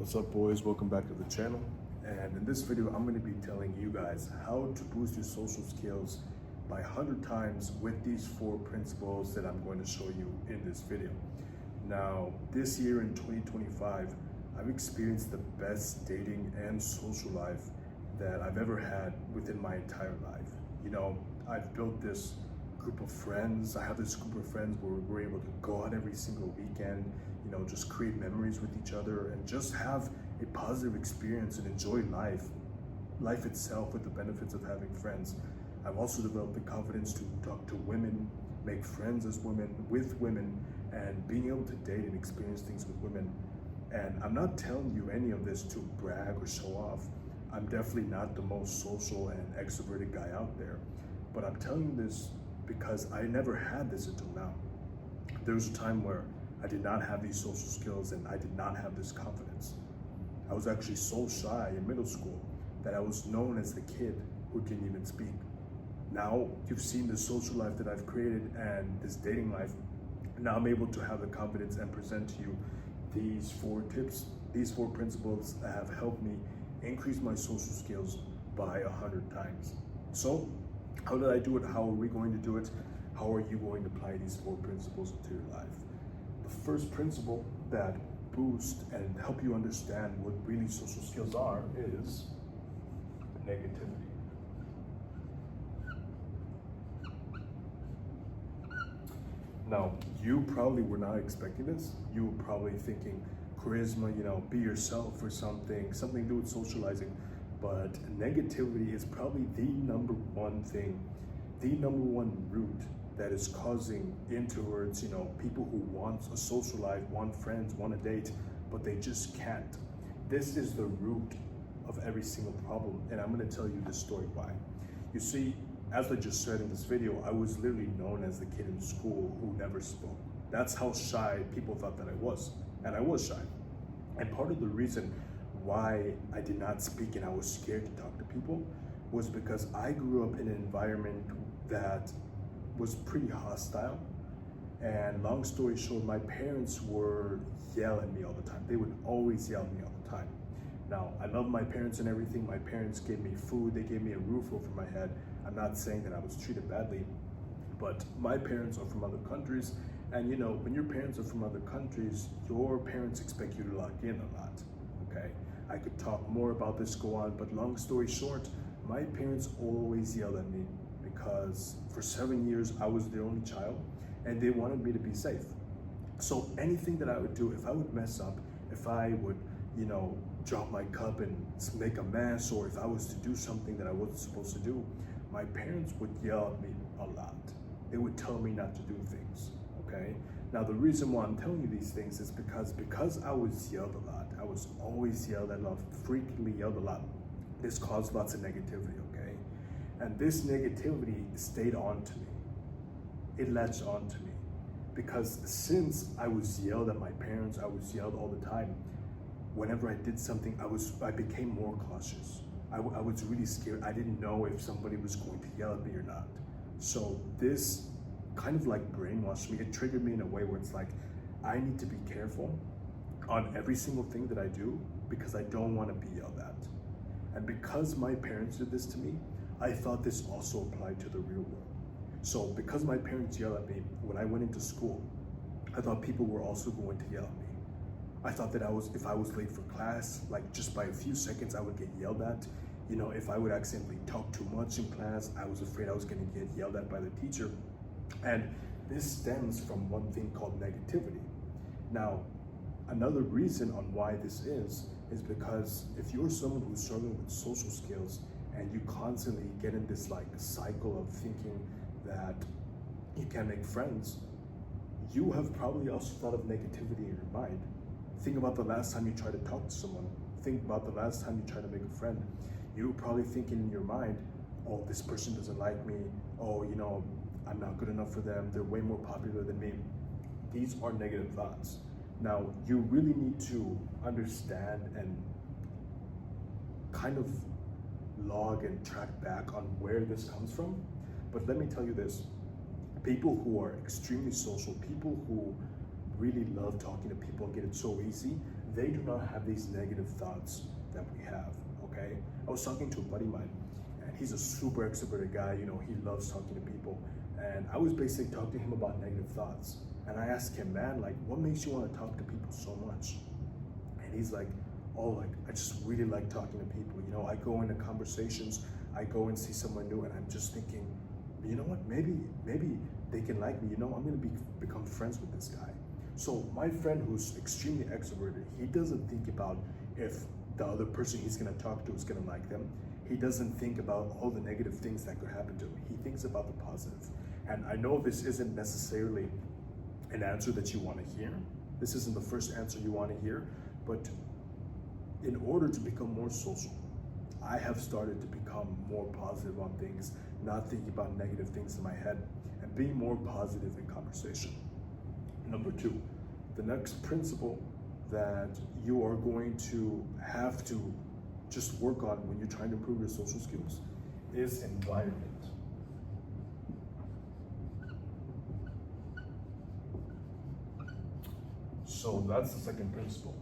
What's up, boys? Welcome back to the channel. And in this video, I'm going to be telling you guys how to boost your social skills by 100 times with these 4 principles that I'm going to show you in this video. Now, this year in 2025, I've experienced the best dating and social life that I've ever had within my entire life. You know, I've built this group of friends. I have this group of friends where we're able to go out every single weekend, you know, just create memories with each other and just have a positive experience and enjoy life itself with the benefits of having friends. I've also developed the confidence to talk to women, make friends as women, with women, and being able to date and experience things with women. And I'm not telling you any of this to brag or show off. I'm definitely not the most social and extroverted guy out there, but I'm telling you this because I never had this until now. There was a time where I did not have these social skills and I did not have this confidence. I was actually so shy in middle school that I was known as the kid who didn't even speak. Now you've seen the social life that I've created and this dating life. Now I'm able to have the confidence and present to you these 4 tips, these 4 principles that have helped me increase my social skills by 100 times. So how did I do it? How are we going to do it? How are you going to apply these 4 principles into your life? The first principle that boost and help you understand what really social skills are is negativity. Now, you probably were not expecting this. You were probably thinking charisma, you know, be yourself or something to do with socializing. But negativity is probably the number one thing, the number one root that is causing introverts, you know, people who want a social life, want friends, want a date, but they just can't. This is the root of every single problem, and I'm gonna tell you the story why. You see, as I just said in this video, I was literally known as the kid in school who never spoke. That's how shy people thought that I was, and I was shy. And part of the reason why I did not speak and I was scared to talk to people was because I grew up in an environment that was pretty hostile. And long story short, my parents were yelling at me all the time. They would always yell at me all the time. Now, I love my parents and everything. My parents gave me food, they gave me a roof over my head. I'm not saying that I was treated badly, but my parents are from other countries. And you know, when your parents are from other countries, your parents expect you to lock in a lot, okay? I could talk more about this, go on, but long story short, my parents always yelled at me because for 7 years I was their only child and they wanted me to be safe. So anything that I would do, if I would mess up, if I would, you know, drop my cup and make a mess, or if I was to do something that I wasn't supposed to do, my parents would yell at me a lot. They would tell me not to do things, okay? Now the reason why I'm telling you these things is because I was yelled a lot. I was always yelled at a lot, frequently yelled a lot. This caused lots of negativity, okay? And this negativity stayed on to me. It latched on to me. Because since I was yelled at my parents, I was yelled all the time. Whenever I did something, I became more cautious. I was really scared. I didn't know if somebody was going to yell at me or not. So this kind of like brainwashed me. It triggered me in a way where it's like, I need to be careful on every single thing that I do because I don't want to be yelled at. And because my parents did this to me, I thought this also applied to the real world. So because my parents yelled at me when I went into school, I thought people were also going to yell at me. I thought that if I was late for class, like just by a few seconds, I would get yelled at. You know, if I would accidentally talk too much in class, I was afraid I was going to get yelled at by the teacher. And this stems from one thing called negativity. Now, another reason on why this is because if you're someone who's struggling with social skills and you constantly get in this like cycle of thinking that you can't make friends, you have probably also thought of negativity in your mind. Think about the last time you tried to talk to someone. Think about the last time you tried to make a friend. You were probably thinking in your mind, oh, this person doesn't like me. Oh, you know, I'm not good enough for them. They're way more popular than me. These are negative thoughts. Now, you really need to understand and kind of log and track back on where this comes from. But let me tell you this, people who are extremely social, people who really love talking to people and get it so easy, they do not have these negative thoughts that we have, okay? I was talking to a buddy of mine, and he's a super extroverted guy, he loves talking to people. And I was basically talking to him about negative thoughts. And I asked him, man, like, what makes you want to talk to people so much? And he's like, oh, like, I just really like talking to people. I go into conversations, I go and see someone new, and I'm just thinking, you know what, maybe they can like me, I'm gonna become friends with this guy. So my friend who's extremely extroverted, he doesn't think about if the other person he's gonna talk to is gonna like them. He doesn't think about all the negative things that could happen to him. He thinks about the positive. And I know this isn't necessarily an answer that you want to hear. This isn't the first answer you want to hear, but in order to become more social, I have started to become more positive on things, not thinking about negative things in my head, and being more positive in conversation. Number 2, the next principle that you are going to have to just work on when you're trying to improve your social skills is environment. So that's the second principle,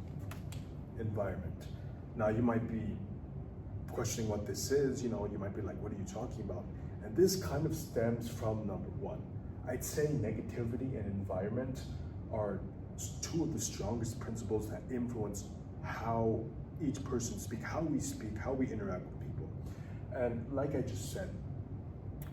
environment. Now you might be questioning what this is, you might be like, what are you talking about? And this kind of stems from number 1. I'd say negativity and environment are 2 of the strongest principles that influence how each person speak, how we interact with people. And like I just said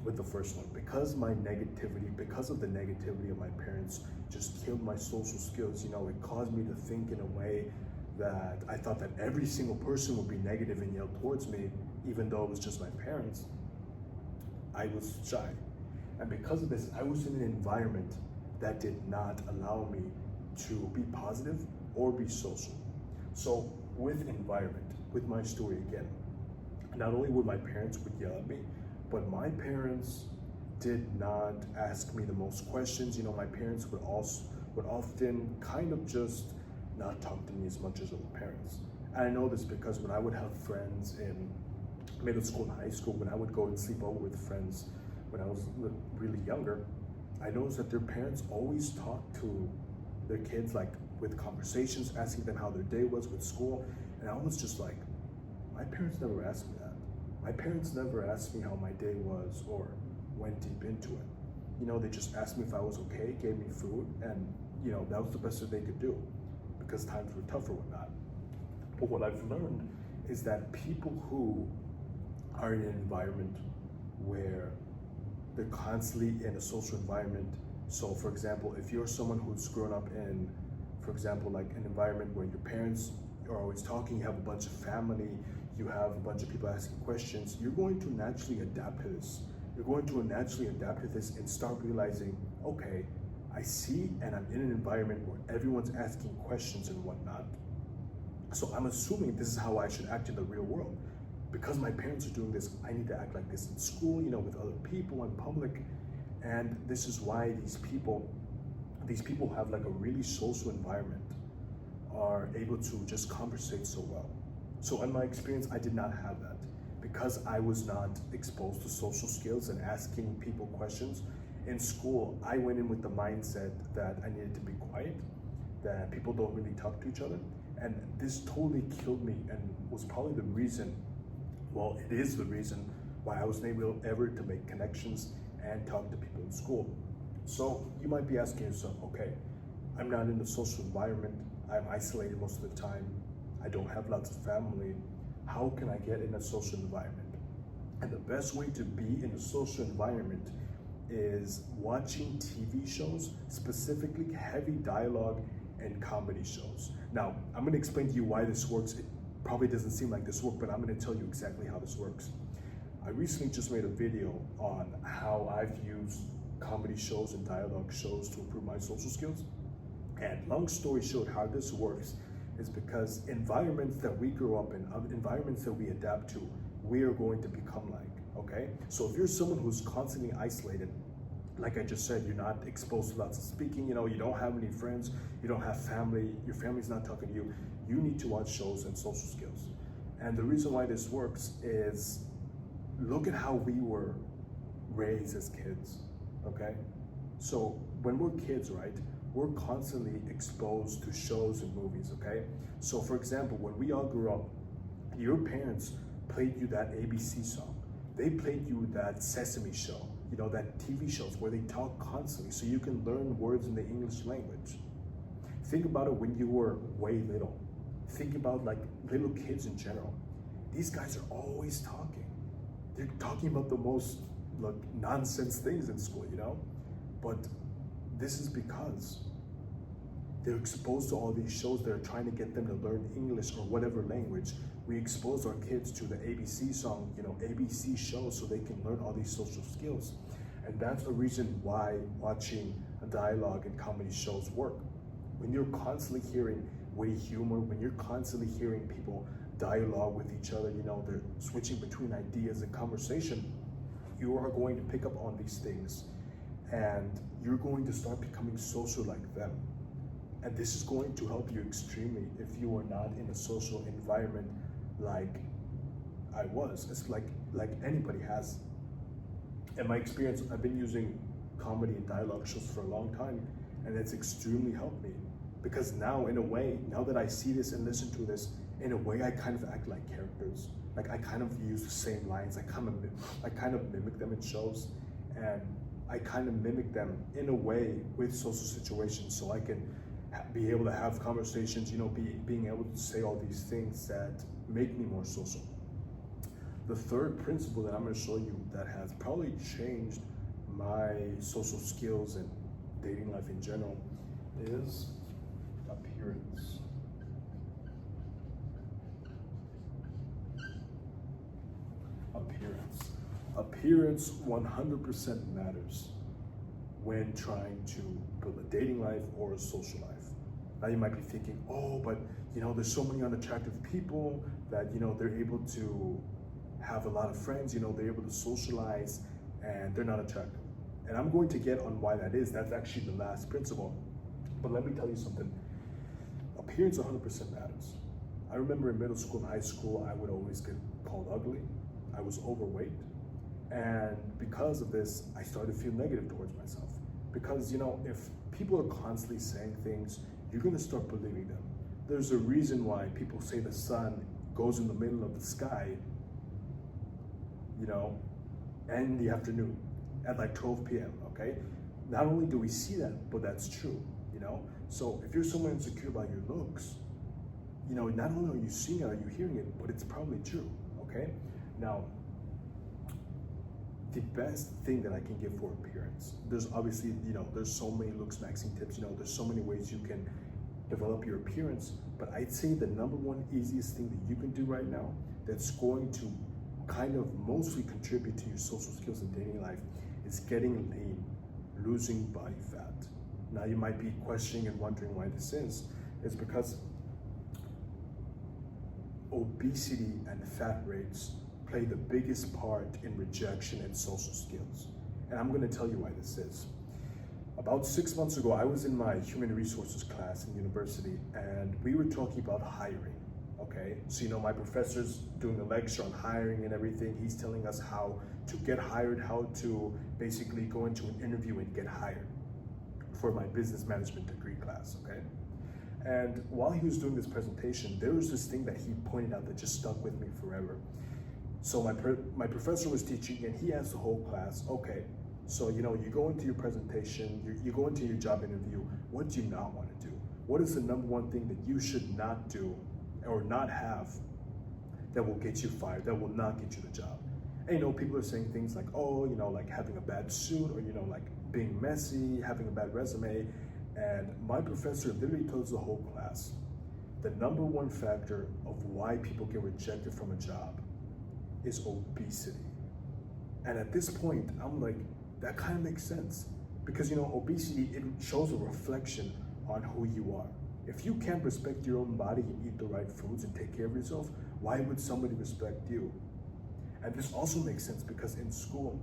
with the first one, because of the negativity of my parents just killed my social skills, it caused me to think in a way that I thought that every single person would be negative and yell towards me, even though it was just my parents. I was shy. And because of this, I was in an environment that did not allow me to be positive or be social. So with environment, with my story again, not only would my parents would yell at me, but my parents did not ask me the most questions. My parents would often kind of just not talk to me as much as other parents. And I know this because when I would have friends in middle school and high school, when I would go and sleep over with friends when I was really younger, I noticed that their parents always talked to their kids, like with conversations, asking them how their day was with school. And I was just like, my parents never asked me that. My parents never asked me how my day was or went deep into it. They just asked me if I was okay, gave me food, and that was the best that they could do because times were tough or whatnot. But what I've learned is that people who are in an environment where they're constantly in a social environment. So for example, if you're someone who's grown up in, for example, like an environment where your parents are always talking, you have a bunch of family, you have a bunch of people asking questions, you're going to naturally adapt to this. You're going to naturally adapt to this and start realizing, okay, I see and I'm in an environment where everyone's asking questions and whatnot. So I'm assuming this is how I should act in the real world. Because my parents are doing this, I need to act like this in school, with other people in public. And this is why these people have like a really social environment, are able to just conversate so well. So in my experience, I did not have that. Because I was not exposed to social skills and asking people questions in school, I went in with the mindset that I needed to be quiet, that people don't really talk to each other. And this totally killed me and was probably the reason, well, it is the reason why I wasn't able ever to make connections and talk to people in school. So you might be asking yourself, okay, I'm not in a social environment, I'm isolated most of the time, I don't have lots of family, how can I get in a social environment? And the best way to be in a social environment is watching TV shows, specifically heavy dialogue and comedy shows. Now, I'm gonna explain to you why this works. It probably doesn't seem like this works, but I'm gonna tell you exactly how this works. I recently just made a video on how I've used comedy shows and dialogue shows to improve my social skills. And long story short, how this works is because environments that we grow up in, environments that we adapt to, we are going to become like, okay? So if you're someone who's constantly isolated, like I just said, you're not exposed to lots of speaking, you don't have any friends, you don't have family, your family's not talking to you, you need to watch shows and social skills. And the reason why this works is, look at how we were raised as kids, okay? So when we're kids, right, we're constantly exposed to shows and movies, okay? So for example, when we all grew up, your parents played you that ABC song. They played you that Sesame show, that TV shows where they talk constantly so you can learn words in the English language. Think about it when you were way little. Think about like little kids in general. These guys are always talking. They're talking about the most like nonsense things in school, But this is because they're exposed to all these shows that are trying to get them to learn English or whatever language. We expose our kids to the ABC song, ABC shows so they can learn all these social skills. And that's a reason why watching a dialogue and comedy shows work. When you're constantly hearing witty humor, when you're constantly hearing people dialogue with each other, they're switching between ideas and conversation, you are going to pick up on these things and you're going to start becoming social like them. And this is going to help you extremely if you are not in a social environment like I was. It's like anybody has. In my experience, I've been using comedy and dialogue shows for a long time, and it's extremely helped me. Because now, in a way, now that I see this and listen to this, in a way, I kind of act like characters. Like I kind of use the same lines. I kind of mimic them in shows, and I kind of mimic them in a way with social situations, so I can be able to have conversations. Being able to say all these things that make me more social. The third principle that I'm going to show you that has probably changed my social skills and dating life in general is appearance. Appearance 100% matters when trying to build a dating life or a social life. Now you might be thinking, oh, but there's so many unattractive people that they're able to have a lot of friends, they're able to socialize, and they're not attractive. And I'm going to get on why that is. That's actually the last principle. But let me tell you something. Appearance 100% matters. I remember in middle school and high school, I would always get called ugly. I was overweight. And because of this, I started to feel negative towards myself. Because, if people are constantly saying things, you're gonna start believing them. There's a reason why people say the sun goes in the middle of the sky, in the afternoon at like 12 p.m., okay? Not only do we see that, but that's true, So if you're someone insecure about your looks, not only are you seeing it, are you hearing it, but it's probably true, okay? Now, the best thing that I can give for appearance, there's obviously, there's so many looks maxing tips, there's so many ways you can develop your appearance, but I'd say the number one easiest thing that you can do right now that's going to kind of mostly contribute to your social skills and dating life is getting lean, losing body fat. Now you might be questioning and wondering why this is. It's because obesity and fat rates play the biggest part in rejection and social skills. And I'm gonna tell you why this is. About 6 months ago, I was in my human resources class in university, and we were talking about hiring, okay? So, my professor's doing a lecture on hiring and everything. He's telling us how to get hired, how to basically go into an interview and get hired for my business management degree class, okay? And while he was doing this presentation, there was this thing that he pointed out that just stuck with me forever. So my professor was teaching, and he asked the whole class, okay, so you go into your presentation, you go into your job interview, what do you not want to do? What is the number one thing that you should not do or not have that will get you fired, that will not get you the job? And people are saying things like, oh, like having a bad suit, or like being messy, having a bad resume. And my professor literally tells the whole class, the number one factor of why people get rejected from a job is obesity. And at this point, I'm like, that kind of makes sense. Because obesity, it shows a reflection on who you are. If you can't respect your own body and eat the right foods and take care of yourself, why would somebody respect you? And this also makes sense because in school,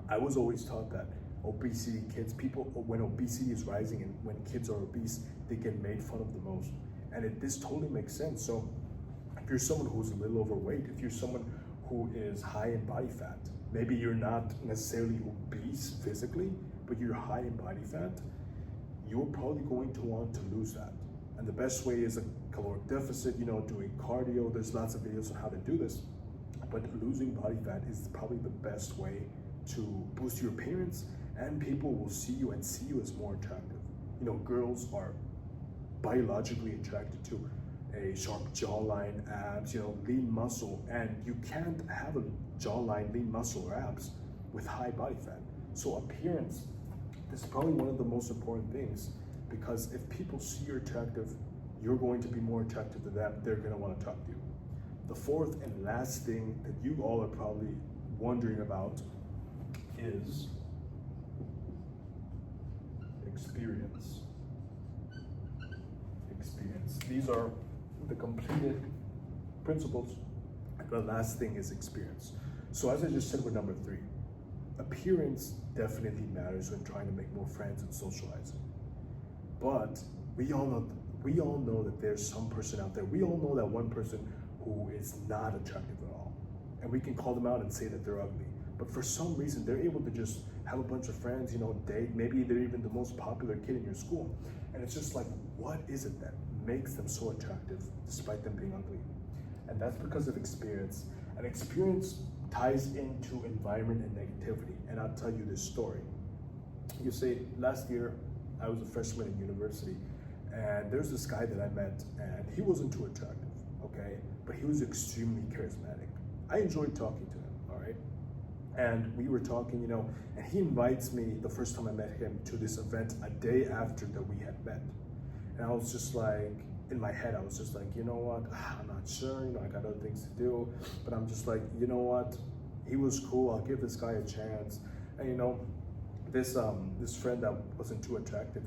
I was always taught that obesity kids, when obesity is rising and when kids are obese, they get made fun of the most. And this totally makes sense. So if you're someone who's a little overweight, if you're someone who is high in body fat, maybe you're not necessarily obese physically, but you're high in body fat, you're probably going to want to lose that. And the best way is a caloric deficit, doing cardio. There's lots of videos on how to do this. But losing body fat is probably the best way to boost your appearance, and people will see you and see you as more attractive. Girls are biologically attracted to a sharp jawline, abs, lean muscle, and you can't have a jawline, lean muscle, or abs with high body fat. So appearance is probably one of the most important things, because if people see you're attractive, you're going to be more attractive to them. They're going to want to talk to you. The fourth and last thing that you all are probably wondering about is experience. These are the completed principles. The last thing is experience. So as I just said with number 3, appearance definitely matters when trying to make more friends and socializing. But we all know that there's some person out there. We all know that one person who is not attractive at all. And we can call them out and say that they're ugly. But for some reason, they're able to just have a bunch of friends, date. Maybe they're even the most popular kid in your school. And it's just like, what is it that makes them so attractive despite them being ugly? And that's because of experience. And experience ties into environment and negativity. And I'll tell you this story. You say, last year, I was a freshman in university, and there's this guy that I met, and he wasn't too attractive, okay? But he was extremely charismatic. I enjoyed talking to him, all right? And we were talking, and he invites me the first time I met him to this event a day after that we had met. And I was just like, in my head, I was just like, you know what? I'm not sure, I got other things to do. But I'm just like, you know what? He was cool. I'll give this guy a chance. And this friend that wasn't too attractive,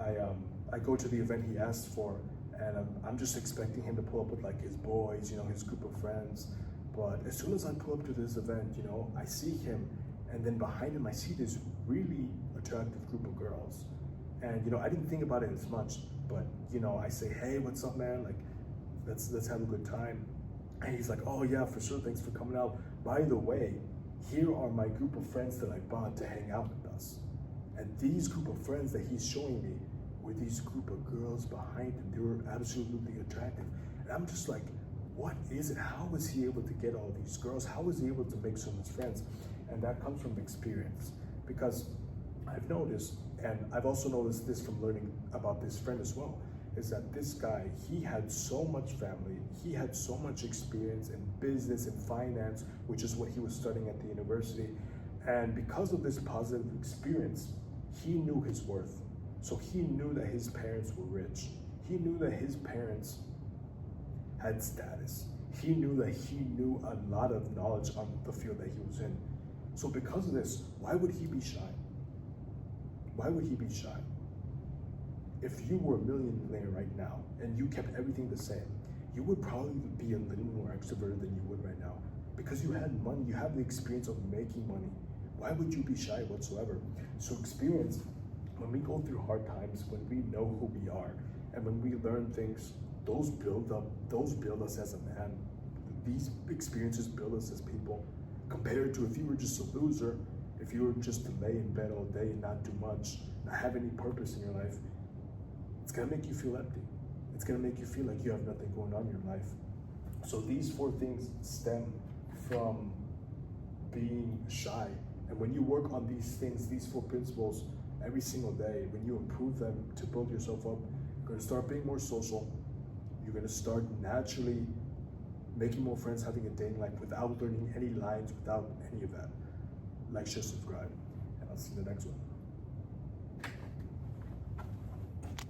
I go to the event he asked for, and I'm just expecting him to pull up with like his boys, his group of friends. But as soon as I pull up to this event, I see him, and then behind him I see this really attractive group of girls. And I didn't think about it as much, but I say, hey, what's up, man? Like, let's have a good time. And he's like, oh yeah, for sure, thanks for coming out. By the way, here are my group of friends that I brought to hang out with us. And these group of friends that he's showing me were these group of girls behind him. They were absolutely attractive. And I'm just like, what is it? How was he able to get all these girls? How was he able to make so much friends? And that comes from experience. Because I've noticed, and I've also noticed this from learning about this friend as well, is that this guy, he had so much family, he had so much experience in business and finance, which is what he was studying at the university. And because of this positive experience, he knew his worth. So he knew that his parents were rich. He knew that his parents had status. He knew that he knew a lot of knowledge on the field that he was in. So because of this, why would he be shy? Why would he be shy? If you were a millionaire right now and you kept everything the same, you would probably be a little more extroverted than you would right now, because you had money, you have the experience of making money. Why would you be shy whatsoever? So experience, when we go through hard times, when we know who we are, and when we learn things, those build us as a man. These experiences build us as people, compared to if you were just a loser, if you were just to lay in bed all day and not do much, not have any purpose in your life. It's gonna make you feel empty. It's gonna make you feel like you have nothing going on in your life. So these 4 things stem from being shy. And when you work on these things, these 4 principles, every single day, when you improve them to build yourself up, you're gonna start being more social. You're gonna start naturally making more friends, having a dating life without learning any lines, without any of that. Like, share, subscribe, and I'll see you in the next one.